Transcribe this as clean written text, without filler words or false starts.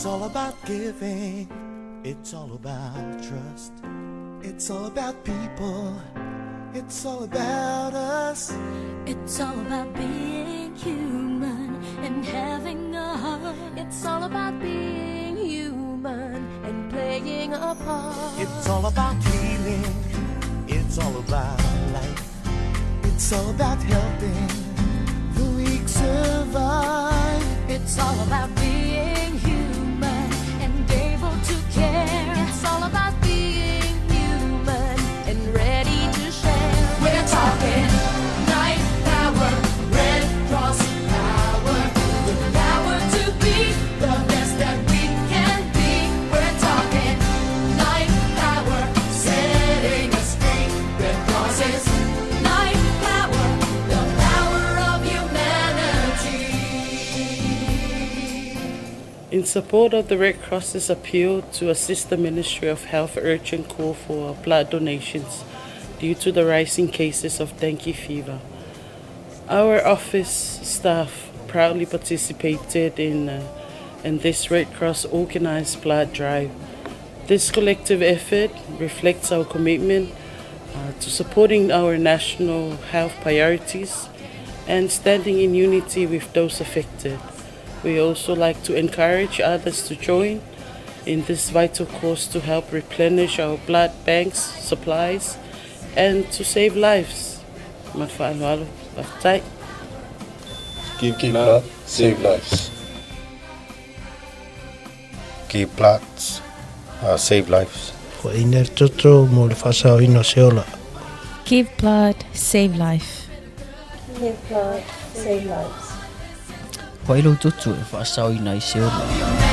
all about giving. It's all about trust. It's all about people. It's all about us. It's all about being human and having a heart. It's all about being human and playing a part. It's all about healing. It's all about life. It's all about helping the weak survive. It's all about being human and able to care. It's all about being human and ready to share. We're talking night power, Red Cross power, the power to be the best that we can be. We're talking night power, setting us free. Red Cross is night power, the power of humanity. In support of the Red Cross's appeal to assist the Ministry of Health urgent call for blood donations due to the rising cases of dengue fever, our office staff proudly participated in this Red Cross organized blood drive. This collective effort reflects our commitment to supporting our national health priorities and standing in unity with those affected. We also like to encourage others to join in this vital cause to help replenish our blood banks, supplies, and to save lives. Give blood, save lives. Give blood, save lives. Give blood, save life. Give blood, save lives. Whailo tutu e whaasau i nei se ola.